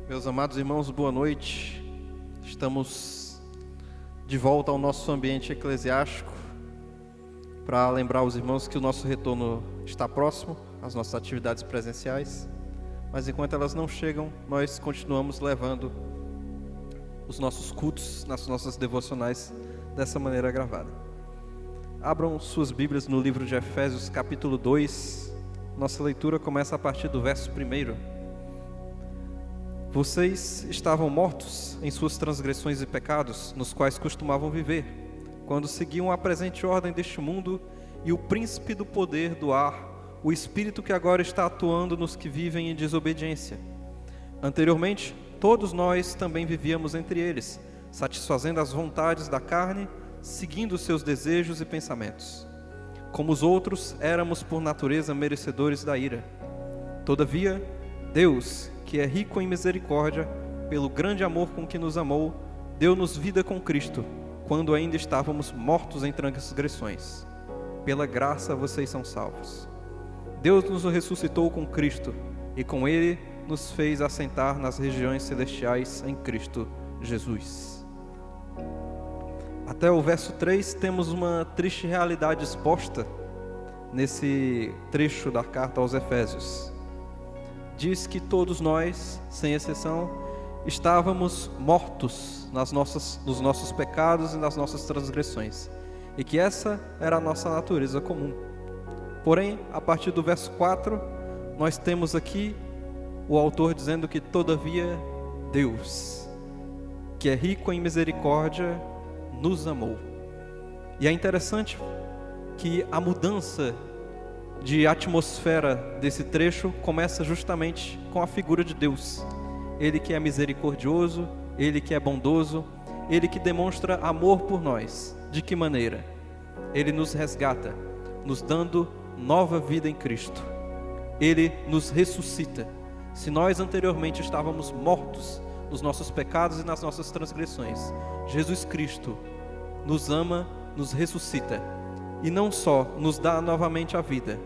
Meus amados irmãos, boa noite. Estamos de volta ao nosso ambiente eclesiástico para lembrar os irmãos que o nosso retorno está próximo às nossas atividades presenciais, mas enquanto elas não chegam, nós continuamos levando os nossos cultos nas nossas devocionais dessa maneira gravada. Abram suas Bíblias no livro de Efésios, capítulo 2. Nossa leitura começa a partir do verso 1. Vocês estavam mortos em suas transgressões e pecados, nos quais costumavam viver, quando seguiam a presente ordem deste mundo e o príncipe do poder do ar, o espírito que agora está atuando nos que vivem em desobediência. Anteriormente, todos nós também vivíamos entre eles, satisfazendo as vontades da carne, seguindo seus desejos e pensamentos. Como os outros, éramos por natureza merecedores da ira. Todavia, Deus, que é rico em misericórdia, pelo grande amor com que nos amou, deu-nos vida com Cristo, quando ainda estávamos mortos em transgressões. Pela graça vocês são salvos. Deus nos ressuscitou com Cristo, e com Ele nos fez assentar nas regiões celestiais em Cristo Jesus. Até o verso 3 temos uma triste realidade exposta nesse trecho da carta aos Efésios. Diz que todos nós, sem exceção, estávamos mortos nos nossos pecados e nas nossas transgressões, e que essa era a nossa natureza comum. Porém, a partir do verso 4, nós temos aqui o autor dizendo que todavia Deus, que é rico em misericórdia, nos amou. E é interessante que a mudança de atmosfera desse trecho começa justamente com a figura de Deus. Ele que é misericordioso, Ele que é bondoso, Ele que demonstra amor por nós. De que maneira? Ele nos resgata, nos dando nova vida em Cristo. Ele nos ressuscita. Se nós anteriormente estávamos mortos nos nossos pecados e nas nossas transgressões, Jesus Cristo nos ama, nos ressuscita. E não só nos dá novamente a vida,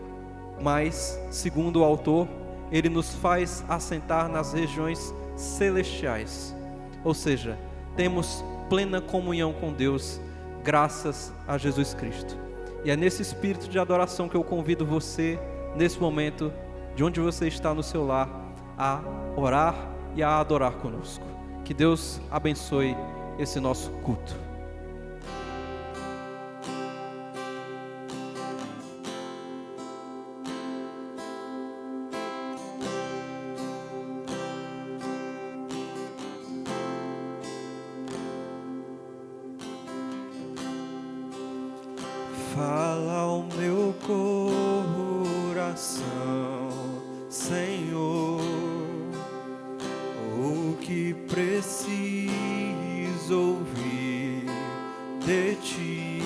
mas, segundo o autor, Ele nos faz assentar nas regiões celestiais. Ou seja, temos plena comunhão com Deus, graças a Jesus Cristo. E é nesse espírito de adoração que eu convido você, nesse momento, de onde você está no seu lar, a orar e a adorar conosco. Que Deus abençoe esse nosso culto. Fala ao meu coração, Senhor, o que preciso ouvir de Ti,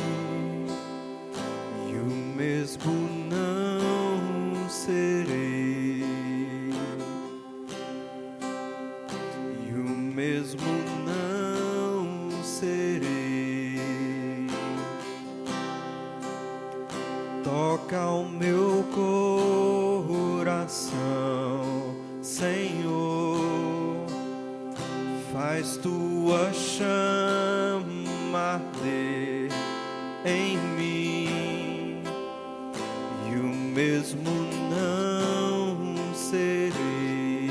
e o mesmo não serei, e o mesmo não serei. Toca o meu coração, Senhor, faz Tua chama arder em mim, e o mesmo não serei,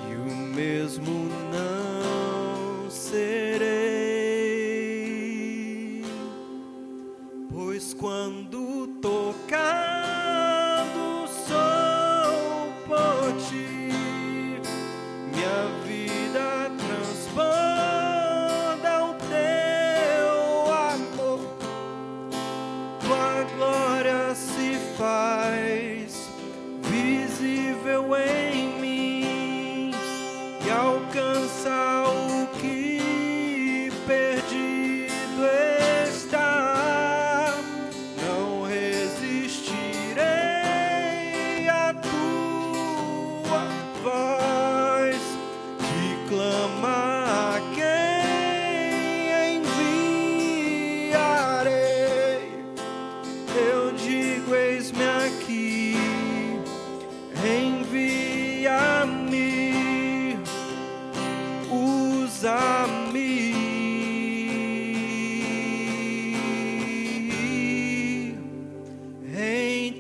e o mesmo não serei. Pois quando tocado sou por Ti, minha vida transborda o Teu amor, Tua glória se faz visível em mim e alcança o que perdido está. Não resistirei à Tua voz que clama a quem enviarei. Eu digo, eis-me aqui.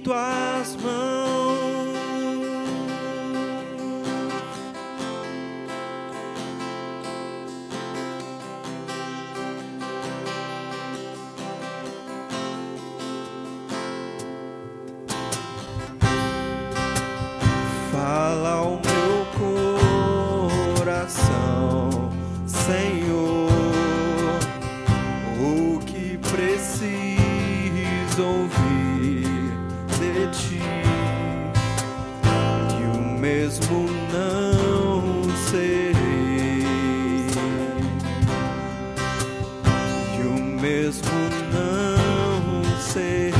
tuas mãos. Fala ao meu coração, Senhor, o que preciso ouvir de ti, que o mesmo não serei, que o mesmo não serei.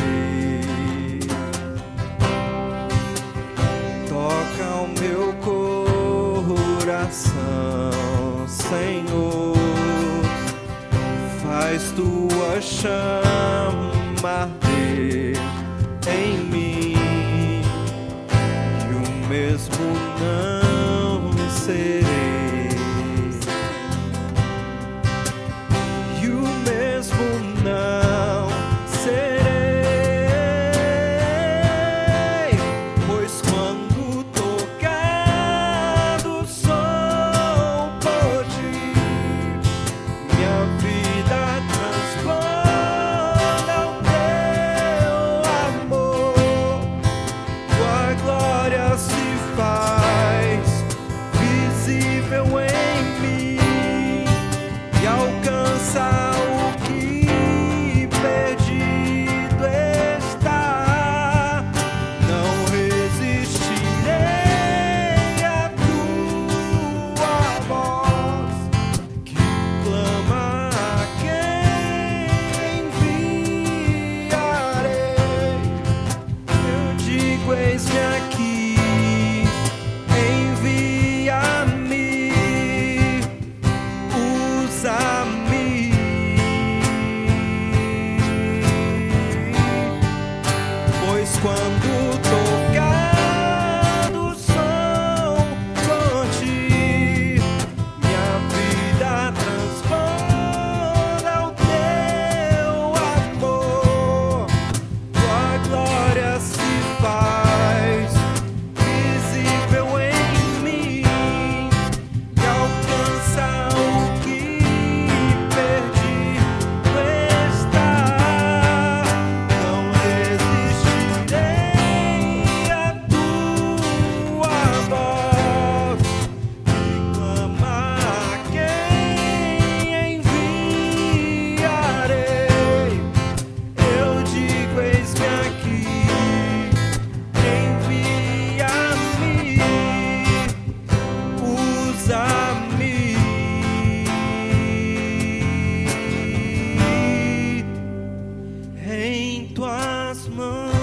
Toca o meu coração, Senhor, faz tua chama arder em mim, que o mesmo não serei, e o mesmo não serei, pois quando tocar do sol por ti, minha vida transborda o teu amor, tua glória se faz visível em mim e alcança o que perdido está. Não resistirei à tua voz que clama a quem enviarei. Eu digo, eis-me aqui, envia-me, usa-me, pois quando tocar do sol por ti, minha vida transborda o teu amor, tua glória se faz visível em mim e alcança o que perdido está. Não resistirei à tua voz que clama a quem enviarei. Eu digo, eis-me aqui, envia-me, usa-me, em tuas mãos.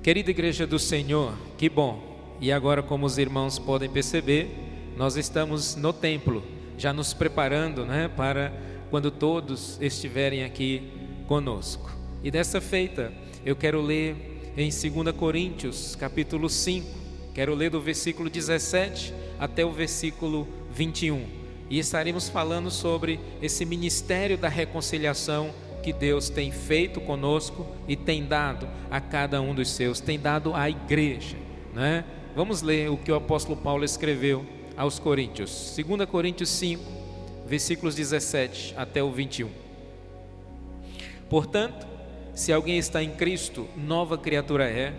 Querida Igreja do Senhor, que bom! E agora, como os irmãos podem perceber, nós estamos no templo, já nos preparando, para quando todos estiverem aqui conosco. E dessa feita, eu quero ler em 2 Coríntios, capítulo 5, quero ler do versículo 17 até o versículo 21. E estaremos falando sobre esse ministério da reconciliação que Deus tem feito conosco e tem dado a cada um dos seus, tem dado à igreja, Vamos ler o que o apóstolo Paulo escreveu aos Coríntios, 2 Coríntios 5, versículos 17 até o 21. Portanto, se alguém está em Cristo, nova criatura é,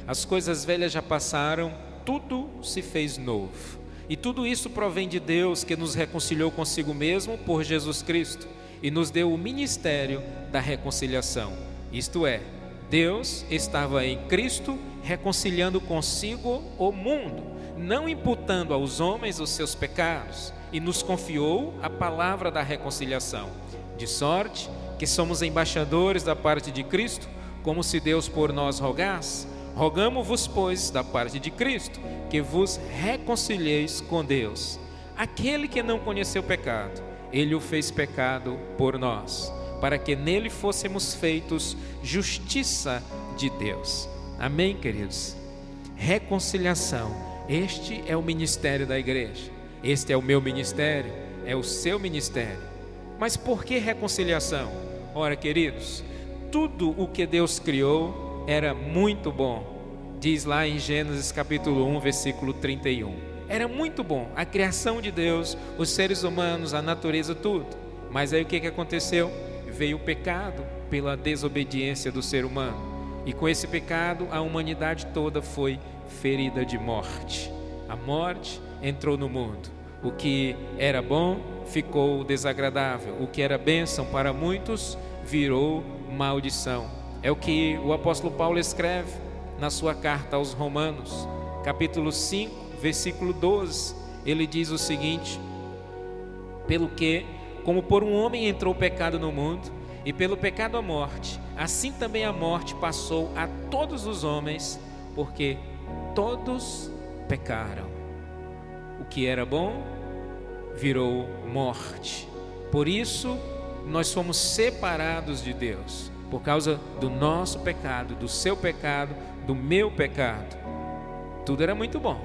as coisas velhas já passaram, tudo se fez novo. E tudo isso provém de Deus, que nos reconciliou consigo mesmo por Jesus Cristo e nos deu o ministério da reconciliação. Isto é, Deus estava em Cristo reconciliando consigo o mundo, não imputando aos homens os seus pecados, e nos confiou a palavra da reconciliação, de sorte que somos embaixadores da parte de Cristo, como se Deus por nós rogasse. Rogamo-vos, pois, da parte de Cristo, que vos reconcilieis com Deus. Aquele que não conheceu pecado, Ele o fez pecado por nós, para que nele fôssemos feitos justiça de Deus. Amém, queridos? Reconciliação. Este é o ministério da igreja. Este é o meu ministério, é o seu ministério. Mas por que reconciliação? Ora, queridos, tudo o que Deus criou era muito bom. Diz lá em Gênesis capítulo 1, versículo 31. Era muito bom, a criação de Deus, os seres humanos, a natureza, tudo. Mas aí o que aconteceu? Veio o pecado pela desobediência do ser humano. E com esse pecado, a humanidade toda foi ferida de morte. A morte entrou no mundo. O que era bom ficou desagradável. O que era bênção para muitos virou maldição. É o que o apóstolo Paulo escreve na sua carta aos Romanos, capítulo 5, versículo 12. Ele diz o seguinte: pelo que, como por um homem entrou o pecado no mundo, e pelo pecado a morte, assim também a morte passou a todos os homens, porque todos pecaram. O que era bom virou morte. Por isso nós somos separados de Deus, por causa do nosso pecado, do seu pecado, do meu pecado. Tudo era muito bom,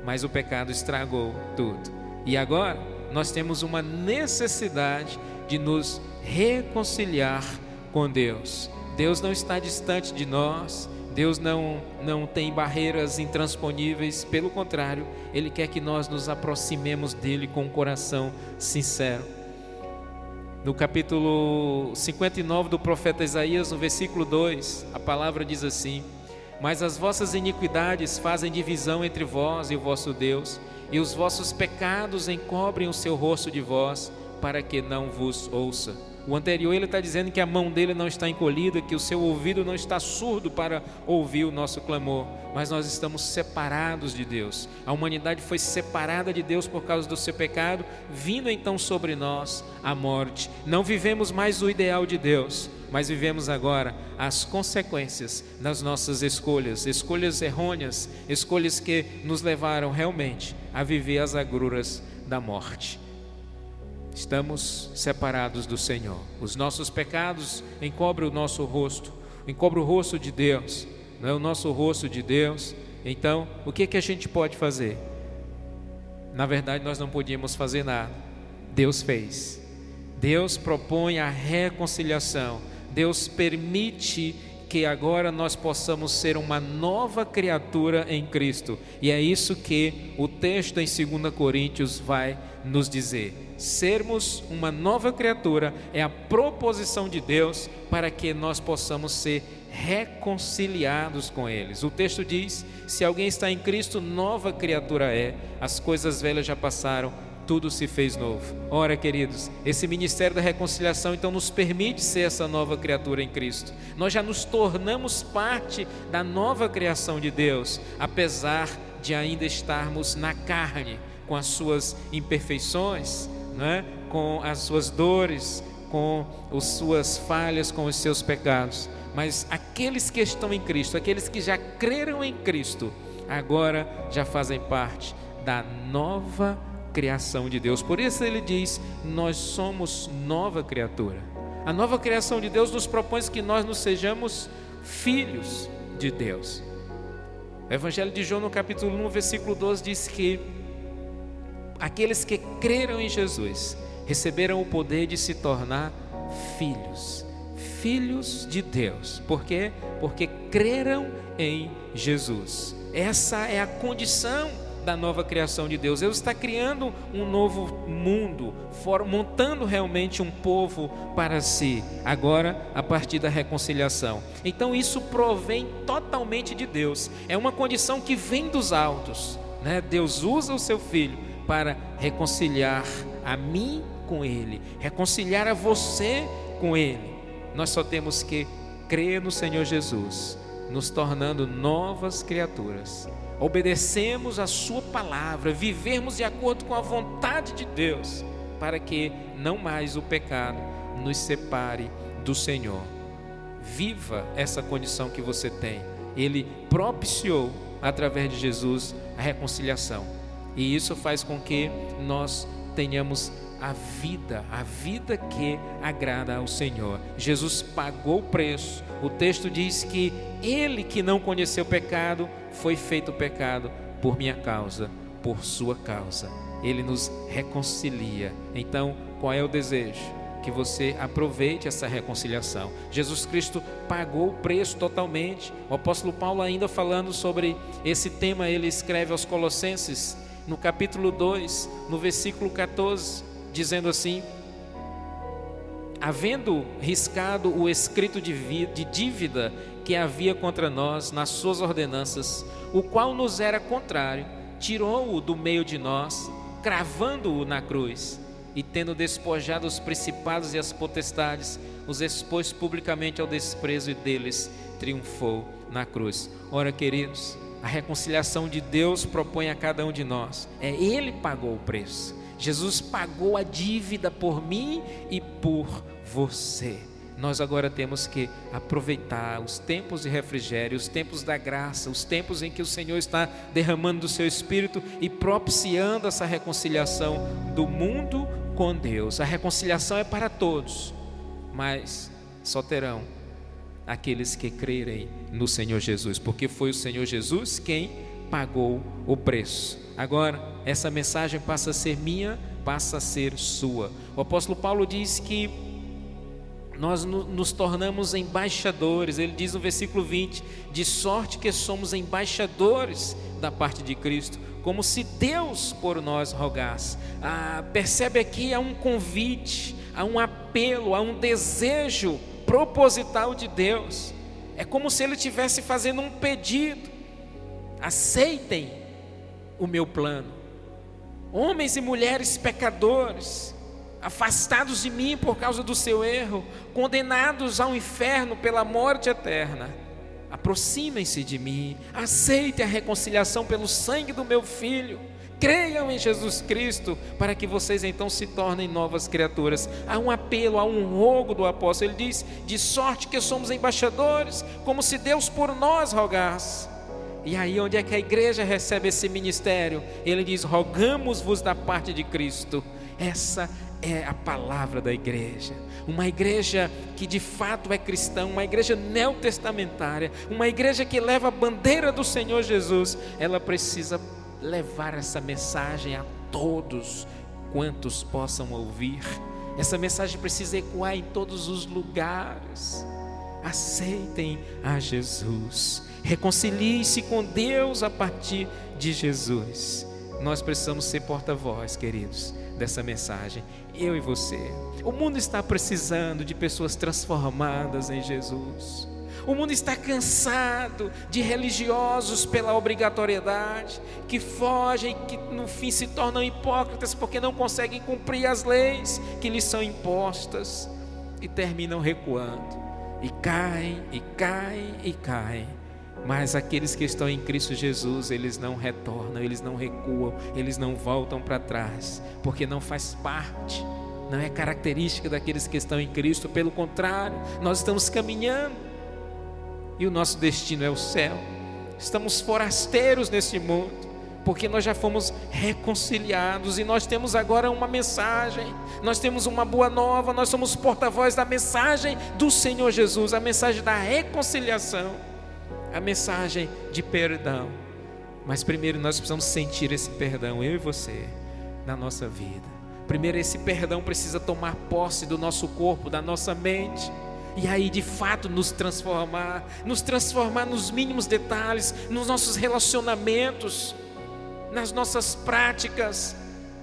mas o pecado estragou tudo. E agora nós temos uma necessidade de nos reconciliar com Deus. Deus não está distante de nós. Deus não tem barreiras intransponíveis. Pelo contrário, Ele quer que nós nos aproximemos dEle com um coração sincero. No capítulo 59 do profeta Isaías, no versículo 2, a palavra diz assim: mas as vossas iniquidades fazem divisão entre vós e o vosso Deus, e os vossos pecados encobrem o seu rosto de vós, para que não vos ouça. O anterior, ele está dizendo que a mão dele não está encolhida, que o seu ouvido não está surdo para ouvir o nosso clamor, mas nós estamos separados de Deus. A humanidade foi separada de Deus por causa do seu pecado, vindo então sobre nós a morte. Não vivemos mais o ideal de Deus, mas vivemos agora as consequências das nossas escolhas, escolhas errôneas, escolhas que nos levaram realmente a viver as agruras da morte. Estamos separados do Senhor. Os nossos pecados encobrem o nosso rosto, encobrem o rosto de Deus, não é o nosso rosto de Deus. Então, o que a gente pode fazer? Na verdade, nós não podíamos fazer nada. Deus fez. Deus propõe a reconciliação. Deus permite que agora nós possamos ser uma nova criatura em Cristo. E é isso que o texto em 2 Coríntios vai nos dizer. Sermos uma nova criatura é a proposição de Deus para que nós possamos ser reconciliados com eles. O texto diz: se alguém está em Cristo, nova criatura é, as coisas velhas já passaram, tudo se fez novo. Ora, queridos, esse ministério da reconciliação então nos permite ser essa nova criatura em Cristo. Nós já nos tornamos parte da nova criação de Deus, apesar de ainda estarmos na carne, com as suas imperfeições, né? Com as suas dores, com as suas falhas, com os seus pecados. Mas aqueles que estão em Cristo, aqueles que já creram em Cristo, agora já fazem parte da nova criação de Deus. Por isso ele diz: nós somos nova criatura. A nova criação de Deus nos propõe que nós nos sejamos filhos de Deus. O Evangelho de João, no capítulo 1, versículo 12, diz que aqueles que creram em Jesus receberam o poder de se tornar filhos de Deus. Por quê? Porque creram em Jesus. Essa é a condição da nova criação de Deus. Deus está criando um novo mundo, montando realmente um povo para si, agora a partir da reconciliação. Então isso provém totalmente de Deus, é uma condição que vem dos altos, né? Deus usa o seu Filho para reconciliar a mim com Ele, reconciliar a você com Ele. Nós só temos que crer no Senhor Jesus, nos tornando novas criaturas. Obedecemos a sua palavra, vivermos de acordo com a vontade de Deus, para que não mais o pecado nos separe do Senhor. Viva essa condição que você tem. Ele propiciou através de Jesus a reconciliação, e isso faz com que nós tenhamos a vida que agrada ao Senhor. Jesus pagou o preço. O texto diz que Ele que não conheceu pecado, foi feito pecado por minha causa, por sua causa. Ele nos reconcilia. Então, qual é o desejo? Que você aproveite essa reconciliação. Jesus Cristo pagou o preço totalmente. O apóstolo Paulo, ainda falando sobre esse tema, ele escreve aos Colossenses, no capítulo 2, no versículo 14, dizendo assim: havendo riscado o escrito de dívida que havia contra nós nas suas ordenanças, o qual nos era contrário, tirou-o do meio de nós, cravando-o na cruz, e tendo despojado os principados e as potestades, os expôs publicamente ao desprezo, e deles triunfou na cruz. Ora, queridos, a reconciliação de Deus propõe a cada um de nós. Ele pagou o preço. Jesus pagou a dívida por mim e por você. Nós agora temos que aproveitar os tempos de refrigério, os tempos da graça, os tempos em que o Senhor está derramando do seu Espírito e propiciando essa reconciliação do mundo com Deus. A reconciliação é para todos, mas só terão aqueles que crerem no Senhor Jesus, porque foi o Senhor Jesus quem pagou o preço. Agora, essa mensagem passa a ser minha, passa a ser sua. O apóstolo Paulo diz que nós nos tornamos embaixadores. Ele diz no versículo 20: de sorte que somos embaixadores da parte de Cristo, como se Deus por nós rogasse. Percebe aqui, há um convite, há um apelo, há um desejo proposital de Deus. É como se Ele estivesse fazendo um pedido: aceitem o meu plano. Homens e mulheres pecadores, afastados de mim por causa do seu erro, condenados ao inferno pela morte eterna, aproximem-se de mim, aceitem a reconciliação pelo sangue do meu Filho, creiam em Jesus Cristo, para que vocês então se tornem novas criaturas. Há um apelo, há um rogo do apóstolo. Ele diz: de sorte que somos embaixadores, como se Deus por nós rogasse. E aí, onde é que a igreja recebe esse ministério? Ele diz: rogamos-vos da parte de Cristo. Essa é a palavra da igreja. Uma igreja que de fato é cristã, uma igreja neotestamentária, uma igreja que leva a bandeira do Senhor Jesus. Ela precisa levar essa mensagem a todos quantos possam ouvir. Essa mensagem precisa ecoar em todos os lugares. Aceitem a Jesus, reconcilie-se com Deus a partir de Jesus. Nós precisamos ser porta-voz, queridos, dessa mensagem, eu e você. O mundo está precisando de pessoas transformadas em Jesus. O mundo está cansado de religiosos pela obrigatoriedade, que fogem, que no fim se tornam hipócritas porque não conseguem cumprir as leis que lhes são impostas e terminam recuando, e caem, e caem, e caem. Mas aqueles que estão em Cristo Jesus, eles não retornam, eles não recuam, eles não voltam para trás, porque não faz parte, não é característica daqueles que estão em Cristo. Pelo contrário, nós estamos caminhando e o nosso destino é o céu. Estamos forasteiros nesse mundo, porque nós já fomos reconciliados e nós temos agora uma mensagem, nós temos uma boa nova, nós somos porta-voz da mensagem do Senhor Jesus, a mensagem da reconciliação, a mensagem de perdão. Mas primeiro nós precisamos sentir esse perdão, eu e você, na nossa vida. Primeiro esse perdão precisa tomar posse do nosso corpo, da nossa mente, e aí de fato nos transformar nos mínimos detalhes, nos nossos relacionamentos, nas nossas práticas,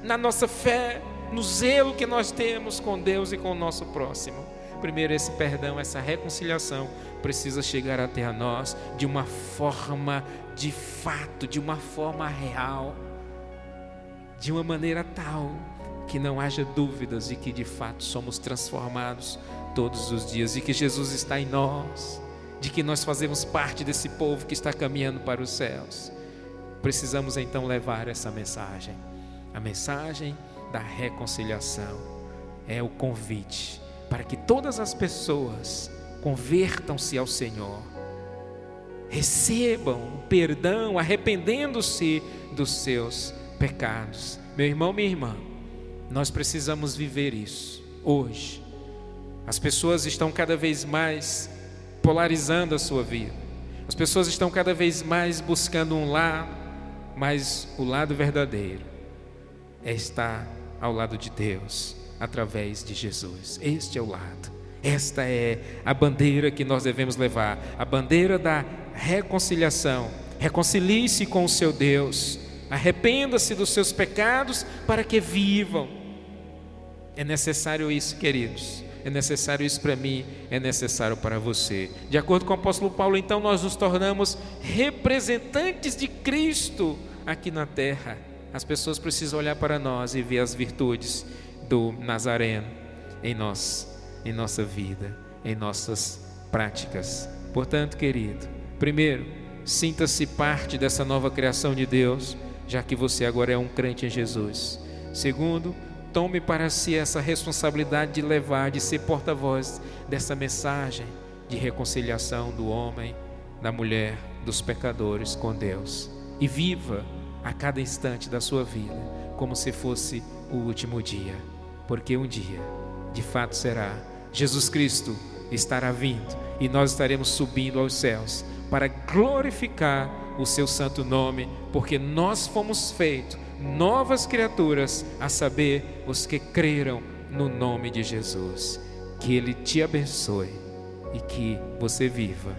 na nossa fé, no zelo que nós temos com Deus e com o nosso próximo. Primeiro esse perdão, essa reconciliação precisa chegar até a nós de uma forma de fato, de uma forma real, de uma maneira tal que não haja dúvidas de que de fato somos transformados todos os dias, de que Jesus está em nós, de que nós fazemos parte desse povo que está caminhando para os céus. Precisamos então levar essa mensagem. A mensagem da reconciliação é o convite para que todas as pessoas convertam-se ao Senhor, recebam perdão, arrependendo-se dos seus pecados. Meu irmão, minha irmã, Nós precisamos viver isso hoje. As pessoas estão cada vez mais polarizando a sua vida. As pessoas estão cada vez mais buscando um lado, mas o lado verdadeiro é estar ao lado de Deus, através de Jesus. Este é o lado. Esta é a bandeira que nós devemos levar, a bandeira da reconciliação. Reconcilie-se com o seu Deus, arrependa-se dos seus pecados para que vivam. É necessário isso, queridos. É necessário isso para mim, é necessário para você. De acordo com o apóstolo Paulo, então, nós nos tornamos representantes de Cristo aqui na terra. As pessoas precisam olhar para nós e ver as virtudes do Nazareno em nós, em nossa vida, em nossas práticas. Portanto, querido, primeiro, sinta-se parte dessa nova criação de Deus, já que você agora é um crente em Jesus. Segundo, tome para si essa responsabilidade de levar, de ser porta-voz dessa mensagem de reconciliação do homem, da mulher, dos pecadores com Deus. E viva a cada instante da sua vida como se fosse o último dia, porque um dia, de fato será. Jesus Cristo estará vindo e nós estaremos subindo aos céus para glorificar o seu santo nome, porque nós fomos feitos novas criaturas, a saber, os que creram no nome de Jesus. Que Ele te abençoe e que você viva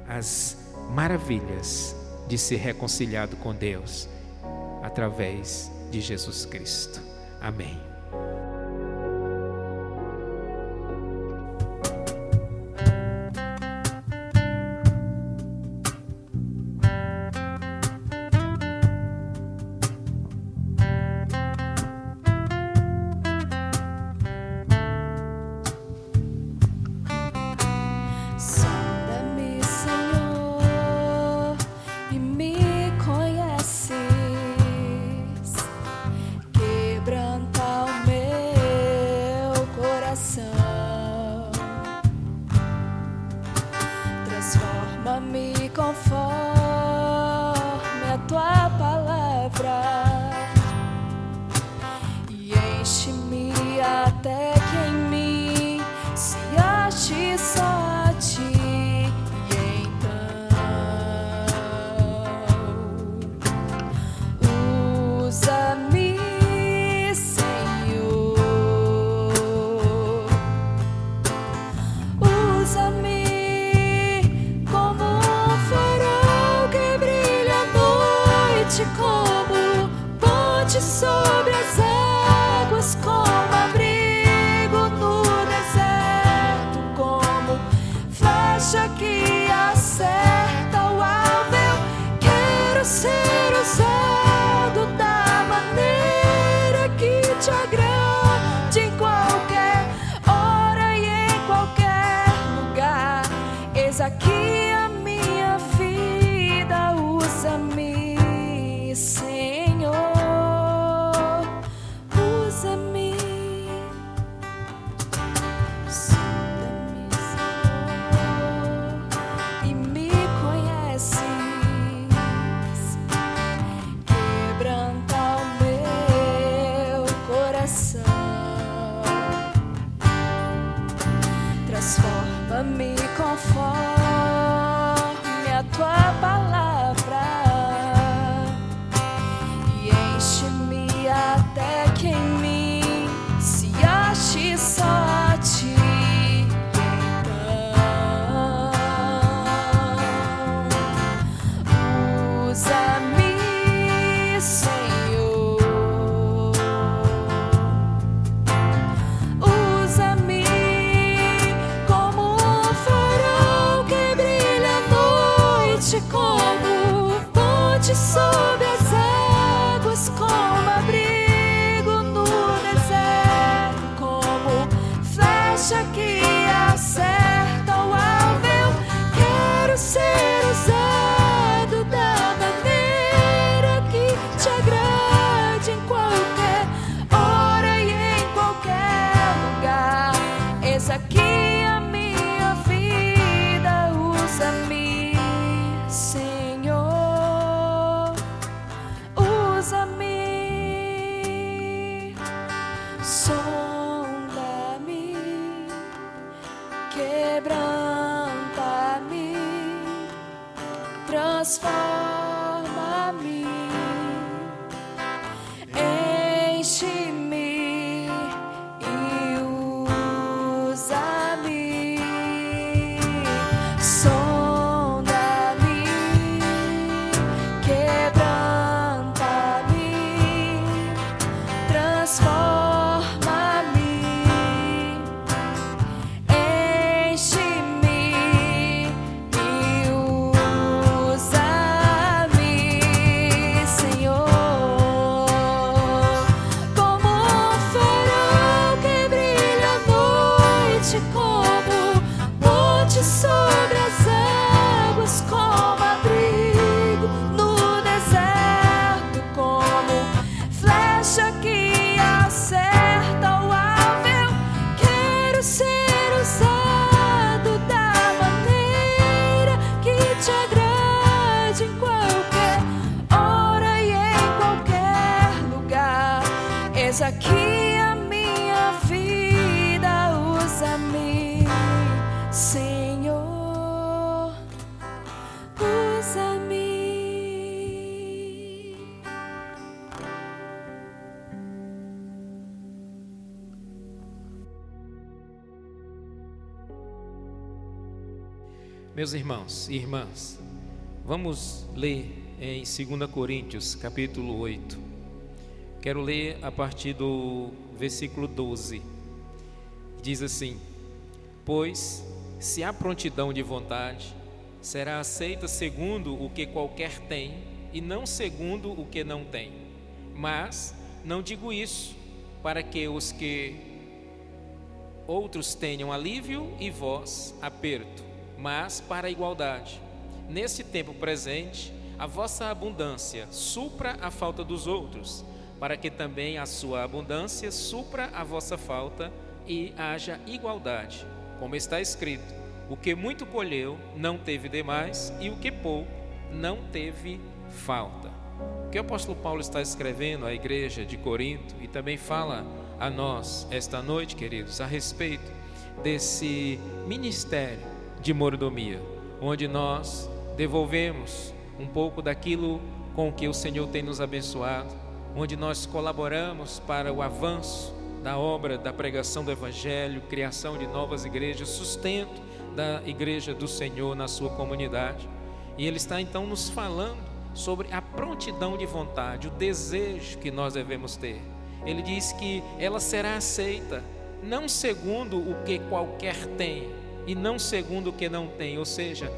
as maravilhas de ser reconciliado com Deus através de Jesus Cristo. Amém. Sonda-me, Senhor, e me conheces. Quebranta o meu coração. Transforma-me conforme a tua palavra e enche-me até que em mim se ache só a ti. E então usa-me, Senhor, usa-me como um farol que brilha à noite, como ponte sobre as águas, como abrigo no deserto, como flecha que acerta o alvo. Eu quero ser usado da maneira que te agrade, em qualquer hora e em qualquer lugar. Eis aqui a minha vida, usa-me, Senhor, usa-me. Sonda-me, Senhor, e me conheces. Quebranta o meu coração. Transforma-me conforme a tua palavra e enche-me até que em mim se ache só a ti. Então usa-me, Senhor, usa-me como um farol sonda-me, quebranta-me, transforma-me, enche-me e usa-me. Sonda-me, quebranta-me, transforma-me, enche-me e usa-me, Senhor, como um farol que brilha à noite, como ponte sobre as águas, como abrigo no deserto, como flecha que acerta o alvo. Eu quero ser usado da maneira que te agrade, em qualquer hora e em qualquer lugar. Eis aqui a minha vida, usa-me, Senhor, usa-me. Meus irmãos e irmãs, vamos ler em 2 Coríntios, capítulo 8. Quero ler a partir do versículo 12. Diz assim: pois, se há prontidão de vontade, será aceita segundo o que qualquer tem, e não segundo o que não tem. Mas não digo isso para que os que outros tenham alívio e vós aperto, mas para a igualdade. Neste tempo presente, a vossa abundância supra a falta dos outros, para que também a sua abundância supra a vossa falta e haja igualdade. Como está escrito: o que muito colheu não teve demais, e o que pouco não teve falta. O que o apóstolo Paulo está escrevendo à igreja de Corinto, e também fala a nós esta noite, queridos, a respeito desse ministério de mordomia, onde nós devolvemos um pouco daquilo com que o Senhor tem nos abençoado, onde nós colaboramos para o avanço da obra da pregação do Evangelho, criação de novas igrejas, sustento da igreja do Senhor na sua comunidade. E Ele está então nos falando sobre a prontidão de vontade, o desejo que nós devemos ter. Ele diz que ela será aceita, não segundo o que qualquer tem, e não segundo o que não tem. Ou seja,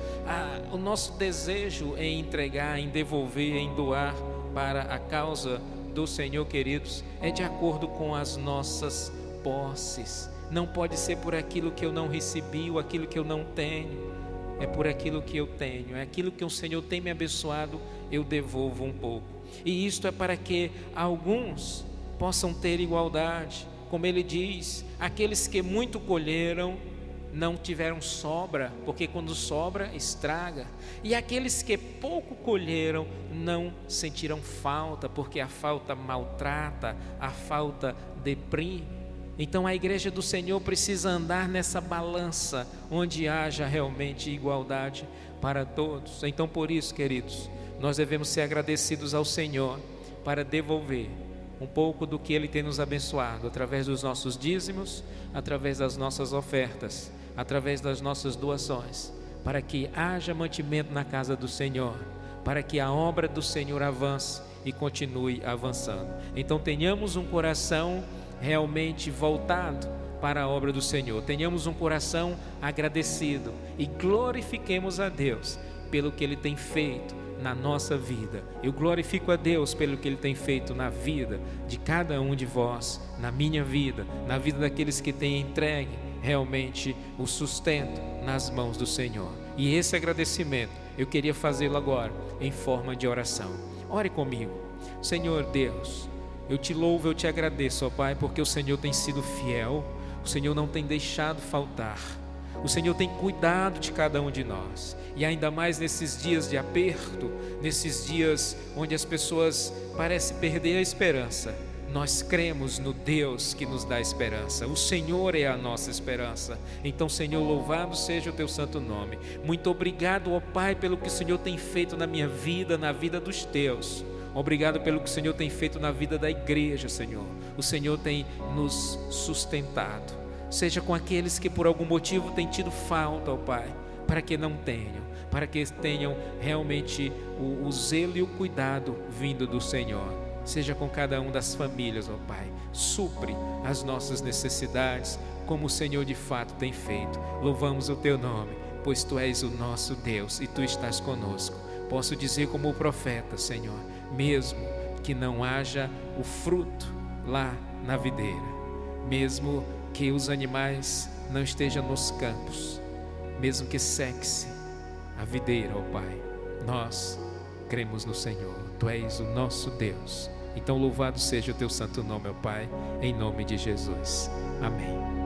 o nosso desejo em entregar, em devolver, em doar para a causa do Senhor, queridos, é de acordo com as nossas posses. Não pode ser por aquilo que eu não recebi ou aquilo que eu não tenho. É por aquilo que eu tenho, é aquilo que o Senhor tem me abençoado, eu devolvo um pouco. E isto é para que alguns possam ter igualdade. Como ele diz, aqueles que muito colheram não tiveram sobra, porque quando sobra, estraga. E aqueles que pouco colheram não sentiram falta, porque a falta maltrata, a falta deprime. Então a igreja do Senhor precisa andar nessa balança, onde haja realmente igualdade para todos. Então por isso, queridos, nós devemos ser agradecidos ao Senhor para devolver um pouco do que Ele tem nos abençoado, através dos nossos dízimos, através das nossas ofertas, através das nossas doações, para que haja mantimento na casa do Senhor, para que a obra do Senhor avance e continue avançando. Então tenhamos um coração realmente voltado para a obra do Senhor, tenhamos um coração agradecido e glorifiquemos a Deus pelo que Ele tem feito na nossa vida. Eu glorifico a Deus pelo que Ele tem feito na vida de cada um de vós, na minha vida, na vida daqueles que têm entregue realmente o sustento nas mãos do Senhor. E esse agradecimento eu queria fazê-lo agora em forma de oração. Ore comigo. Senhor Deus, eu te louvo, eu te agradeço, ó Pai, porque o Senhor tem sido fiel, o Senhor não tem deixado faltar, o Senhor tem cuidado de cada um de nós. E ainda mais nesses dias de aperto, nesses dias onde as pessoas parecem perder a esperança, nós cremos no Deus que nos dá esperança. O Senhor é a nossa esperança. Então, Senhor, louvado seja o teu santo nome. Muito obrigado, ó Pai, pelo que o Senhor tem feito na minha vida, na vida dos teus. Obrigado pelo que o Senhor tem feito na vida da igreja, Senhor. O Senhor tem nos sustentado. Seja com aqueles que por algum motivo têm tido falta, ó Pai, para que não tenham, para que tenham realmente o zelo e o cuidado vindo do Senhor. Seja com cada um das famílias, ó Pai. Supre as nossas necessidades, como o Senhor de fato tem feito. Louvamos o teu nome, pois tu és o nosso Deus e tu estás conosco. Posso dizer como o profeta, Senhor, mesmo que não haja o fruto lá na videira, mesmo que os animais não estejam nos campos, mesmo que seque-se a videira, ó Pai, nós cremos no Senhor. Tu és o nosso Deus. Então louvado seja o teu santo nome, ó Pai, em nome de Jesus. Amém.